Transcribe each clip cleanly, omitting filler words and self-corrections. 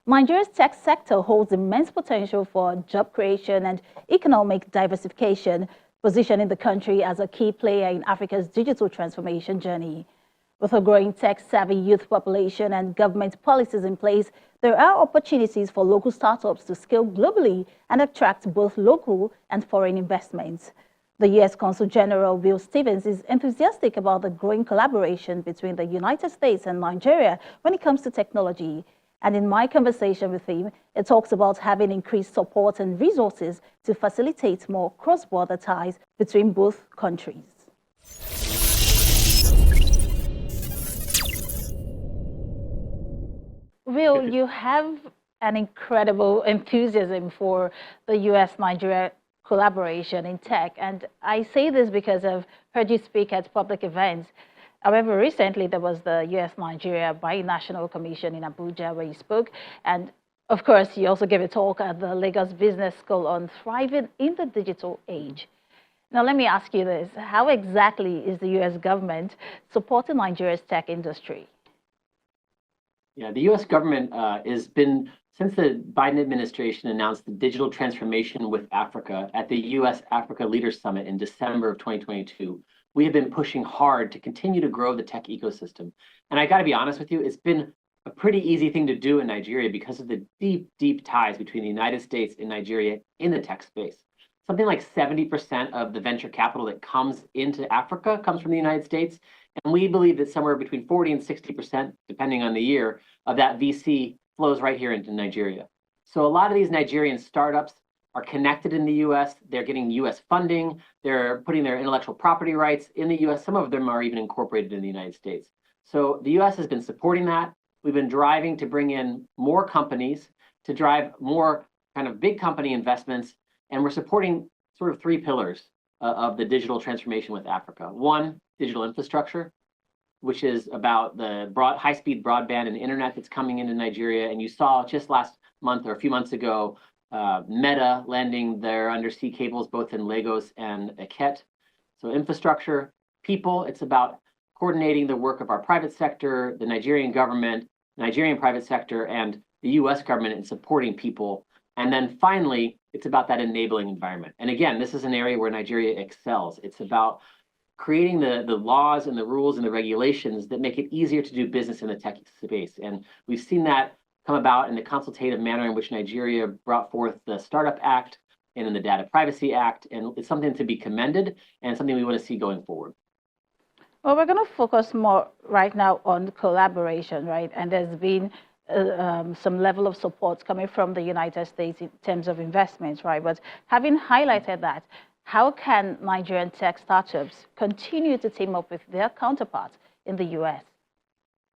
Nigeria's tech sector holds immense potential for job creation and economic diversification, positioning the country as a key player in Africa's digital transformation journey. With a growing tech-savvy youth population and government policies in place, there are opportunities for local startups to scale globally and attract both local and foreign investments. The U.S. Consul General Will Stevens is enthusiastic about the growing collaboration between the United States and Nigeria when it comes to technology. And in my conversation with him, it talks about having increased support and resources to facilitate more cross-border ties between both countries. Will, you have an incredible enthusiasm for the U.S.-Nigeria collaboration in tech. And I say this because I've heard you speak at public events. However, recently there was the U.S.-Nigeria Binational Commission in Abuja where you spoke. And of course, you also gave a talk at the Lagos Business School on thriving in the digital age. Now, let me ask you this. How exactly is the U.S. government supporting Nigeria's tech industry? Yeah, the U.S. government has been, since the Biden administration announced the digital transformation with Africa at the U.S.-Africa Leaders Summit in December of 2022, we have been pushing hard to continue to grow the tech ecosystem. And I got to be honest with you, it's been a pretty easy thing to do in Nigeria because of the deep, deep ties between the United States and Nigeria in the tech space. Something like 70% of the venture capital that comes into Africa comes from the United States. And we believe that somewhere between 40 and 60%, depending on the year, of that VC flows right here into Nigeria. So a lot of these Nigerian startups are connected in the US. They're getting US funding. They're putting their intellectual property rights in the US. Some of them are even incorporated in the United States. So the US has been supporting that. We've been driving to bring in more companies, to drive more kind of big company investments. And we're supporting sort of three pillars of the digital transformation with Africa. One, digital infrastructure, which is about the high-speed broadband and internet that's coming into Nigeria. And you saw just last month or a few months ago, Meta landing their undersea cables both in Lagos and Eket. So infrastructure, people, it's about coordinating the work of our private sector, the Nigerian government, Nigerian private sector, and the US government in supporting people. And then finally, it's about that enabling environment. And again, this is an area where Nigeria excels. It's about creating the laws and the rules and the regulations that make it easier to do business in the tech space. And we've seen that come about in the consultative manner in which Nigeria brought forth the Startup Act and in the Data Privacy Act. And it's something to be commended and something we want to see going forward. Well, we're going to focus more right now on collaboration, right? And there's been some level of support coming from the United States in terms of investments, right? But having highlighted that, how can Nigerian tech startups continue to team up with their counterparts in the US?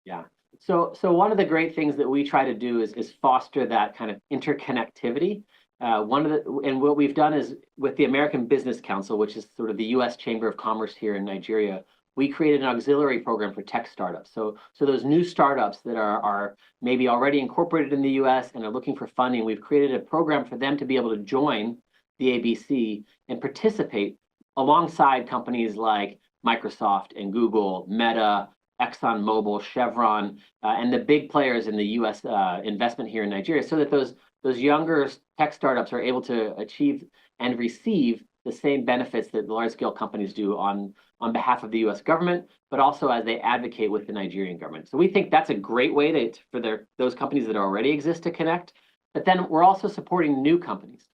Yeah. So one of the great things that we try to do is foster that kind of interconnectivity. And what we've done is with the American Business Council, which is sort of the US Chamber of Commerce here in Nigeria, we created an auxiliary program for tech startups. So those new startups that are maybe already incorporated in the US and are looking for funding, we've created a program for them to be able to join the ABC and participate alongside companies like Microsoft and Google, Meta, ExxonMobil, Chevron, and the big players in the US investment here in Nigeria, so that those younger tech startups are able to achieve and receive the same benefits that large-scale companies do on behalf of the US government, but also as they advocate with the Nigerian government. So we think that's a great way for those companies that already exist to connect. But then we're also supporting new companies.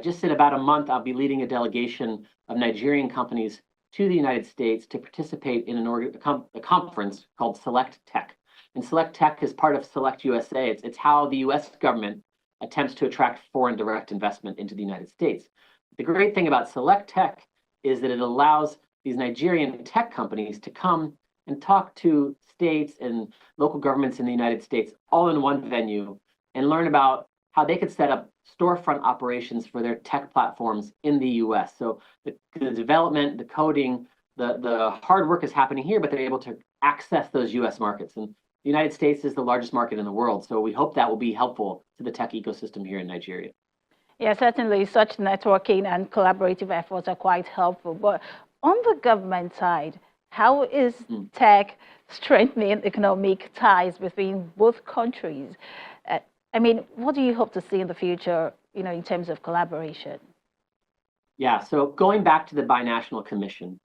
Just in about a month, I'll be leading a delegation of Nigerian companies to the United States to participate in a conference called Select Tech. And Select Tech is part of Select USA. It's how the US government attempts to attract foreign direct investment into the United States. The great thing about Select Tech is that it allows these Nigerian tech companies to come and talk to states and local governments in the United States all in one venue and learn about how they could set up storefront operations for their tech platforms in the US. So the development, the coding, the hard work is happening here, but they're able to access those US markets. And the United States is the largest market in the world. So we hope that will be helpful to the tech ecosystem here in Nigeria. Yeah, certainly such networking and collaborative efforts are quite helpful. But on the government side, how is tech strengthening economic ties between both countries? I mean, what do you hope to see in the future, in terms of collaboration? Yeah, so going back to the Binational Commission,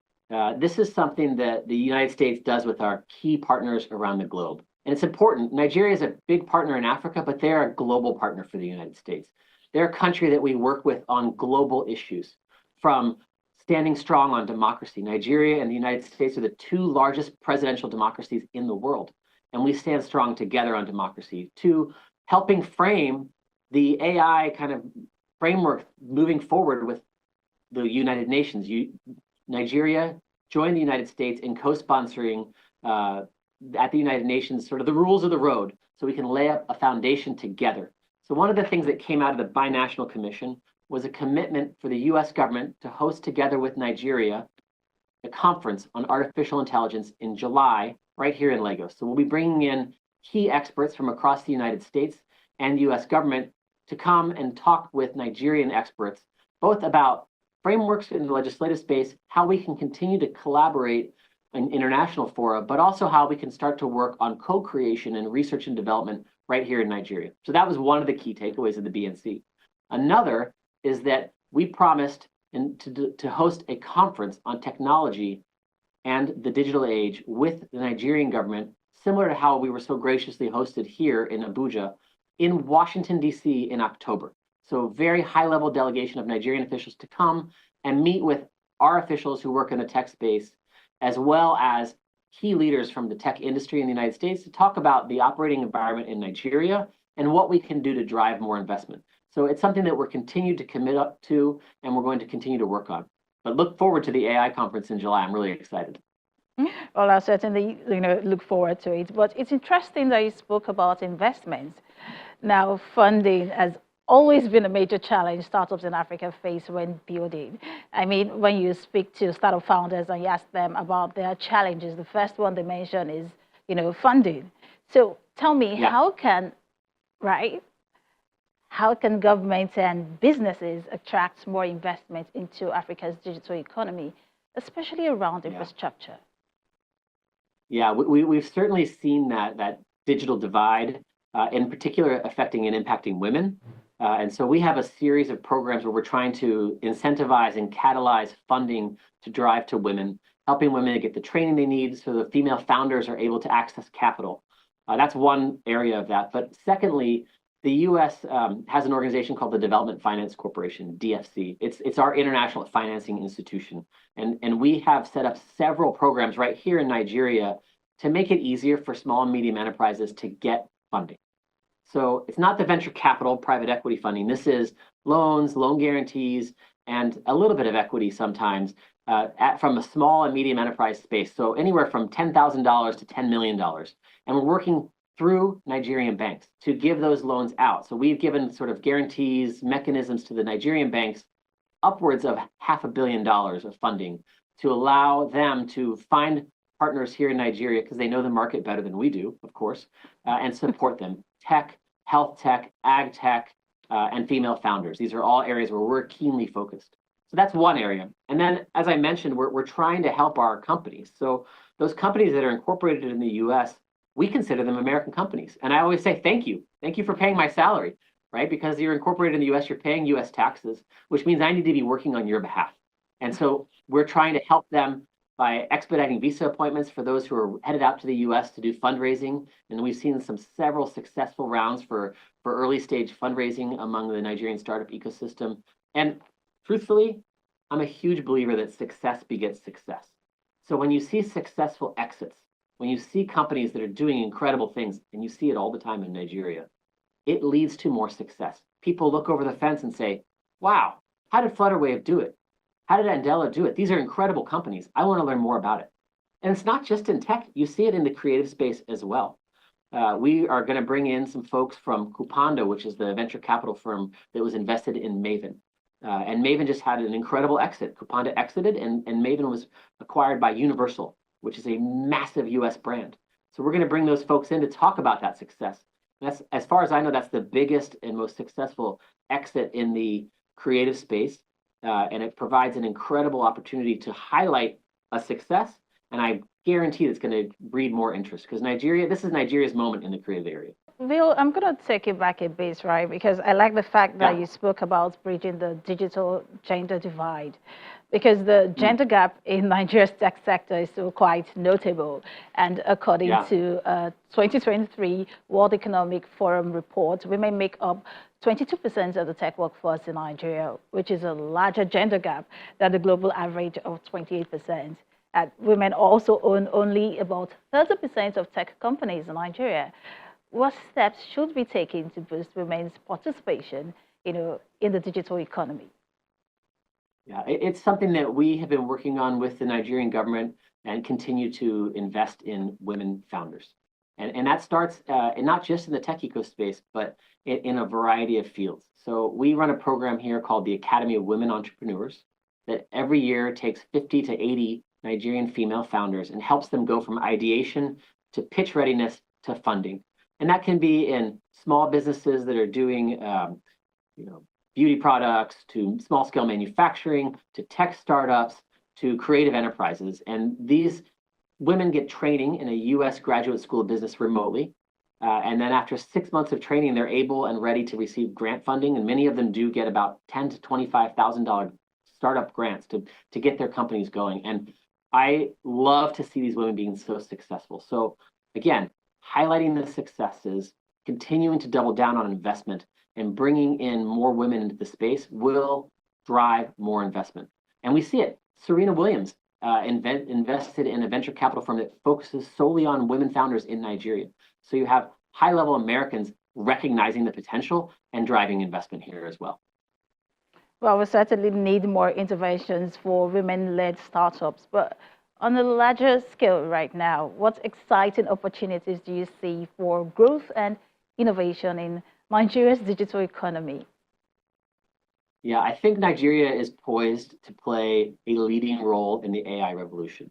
this is something that the United States does with our key partners around the globe. And it's important. Nigeria is a big partner in Africa, but they're a global partner for the United States. They're a country that we work with on global issues, from standing strong on democracy. Nigeria and the United States are the two largest presidential democracies in the world, and we stand strong together on democracy, to helping frame the AI kind of framework moving forward with the United Nations. Nigeria joined the United States in co-sponsoring at the United Nations sort of the rules of the road, so we can lay up a foundation together. So one of the things that came out of the Binational Commission was a commitment for the US government to host, together with Nigeria, a conference on artificial intelligence in July, right here in Lagos. So we'll be bringing in key experts from across the United States and US government to come and talk with Nigerian experts, both about frameworks in the legislative space, how we can continue to collaborate in international fora, but also how we can start to work on co-creation and research and development right here in Nigeria. So that was one of the key takeaways of the BNC. Another is that we promised to host a conference on technology and the digital age with the Nigerian government, similar to how we were so graciously hosted here in Abuja, in Washington, D.C. in October. So very high-level delegation of Nigerian officials to come and meet with our officials who work in the tech space, as well as key leaders from the tech industry in the United States, to talk about the operating environment in Nigeria and what we can do to drive more investment. So it's something that we're continued to commit up to, and we're going to continue to work on. But look forward to the AI conference in July. I'm really excited. Well, I certainly, look forward to it. But it's interesting that you spoke about investments. Now, funding has always been a major challenge startups in Africa face when building. I mean, when you speak to startup founders and you ask them about their challenges, the first one they mention is, funding. So tell me, how can governments and businesses attract more investment into Africa's digital economy, especially around infrastructure? Yeah, we've certainly seen that digital divide, in particular affecting and impacting women. And so we have a series of programs where we're trying to incentivize and catalyze funding to drive to women, helping women to get the training they need so the female founders are able to access capital. That's one area of that. But secondly, the U.S. Has an organization called the Development Finance Corporation, DFC. It's our international financing institution. And we have set up several programs right here in Nigeria to make it easier for small and medium enterprises to get funding. So it's not the venture capital, private equity funding. This is loans, loan guarantees, and a little bit of equity sometimes from a small and medium enterprise space. So anywhere from $10,000 to $10 million. And we're working through Nigerian banks to give those loans out. So we've given sort of guarantees, mechanisms to the Nigerian banks, upwards of $500 million of funding, to allow them to find partners here in Nigeria, because they know the market better than we do, of course, and support them. Tech, health tech, ag tech, and female founders. These are all areas where we're keenly focused. So that's one area. And then, as I mentioned, we're trying to help our companies. So those companies that are incorporated in the US, we consider them American companies. And I always say, thank you. Thank you for paying my salary, right? Because you're incorporated in the US, you're paying US taxes, which means I need to be working on your behalf. And so we're trying to help them by expediting visa appointments for those who are headed out to the US to do fundraising. And we've seen several successful rounds for early stage fundraising among the Nigerian startup ecosystem. And truthfully, I'm a huge believer that success begets success. So when you see successful exits, when you see companies that are doing incredible things, and you see it all the time in Nigeria, it leads to more success. People look over the fence and say, wow, how did Flutterwave do it? How did Andela do it? These are incredible companies. I want to learn more about it. And it's not just in tech. You see it in the creative space as well. We are going to bring in some folks from Kupanda, which is the venture capital firm that was invested in Maven. And Maven just had an incredible exit. Kupanda exited, and Maven was acquired by Universal, which is a massive US brand. So we're going to bring those folks in to talk about that success. And that's, as far as I know, that's the biggest and most successful exit in the creative space. And it provides an incredible opportunity to highlight a success. And I guarantee it's going to breed more interest, because this is Nigeria's moment in the creative area. Will, I'm going to take you back a bit, right? Because I like the fact that Yeah. you spoke about bridging the digital gender divide, because the gender gap in Nigeria's tech sector is still quite notable. And according Yeah. to 2023 World Economic Forum report, women make up 22% of the tech workforce in Nigeria, which is a larger gender gap than the global average of 28%. And women also own only about 30% of tech companies in Nigeria. What steps should be taken to boost women's participation, in the digital economy? Yeah, it's something that we have been working on with the Nigerian government and continue to invest in women founders. And that starts and not just in the tech ecospace, but in a variety of fields. So we run a program here called the Academy of Women Entrepreneurs that every year takes 50 to 80 Nigerian female founders and helps them go from ideation to pitch readiness to funding. And that can be in small businesses that are doing beauty products to small scale manufacturing to tech startups to creative enterprises. And these women get training in a US graduate school of business remotely. And then after 6 months of training, they're able and ready to receive grant funding. And many of them do get about $10,000 to $25,000 startup grants to get their companies going. And I love to see these women being so successful. So again, highlighting the successes, continuing to double down on investment, and bringing in more women into the space will drive more investment. And we see it. Serena Williams invested in a venture capital firm that focuses solely on women founders in Nigeria. So you have high-level Americans recognizing the potential and driving investment here as well. Well, we certainly need more interventions for women-led startups, but on a larger scale right now, what exciting opportunities do you see for growth and innovation in Nigeria's digital economy? Yeah, I think Nigeria is poised to play a leading role in the AI revolution.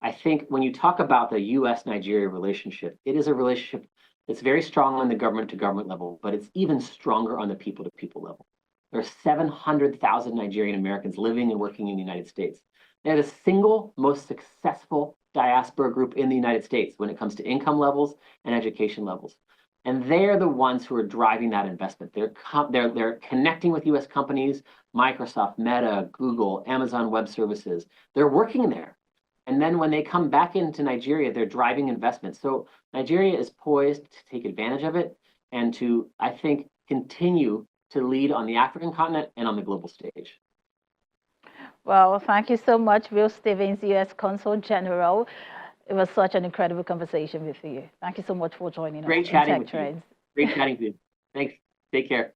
I think when you talk about the US-Nigeria relationship, it is a relationship that's very strong on the government to government level, but it's even stronger on the people to people level. There are 700,000 Nigerian Americans living and working in the United States. They're the single most successful diaspora group in the United States when it comes to income levels and education levels. And they're the ones who are driving that investment. They're connecting with US companies, Microsoft, Meta, Google, Amazon Web Services. They're working there. And then when they come back into Nigeria, they're driving investment. So Nigeria is poised to take advantage of it and to, I think, continue to lead on the African continent and on the global stage. Well, thank you so much, Will Stevens, U.S. Consul General. It was such an incredible conversation with you. Thank you so much for joining us. Great chatting with you. Great chatting with you. Thanks. Take care.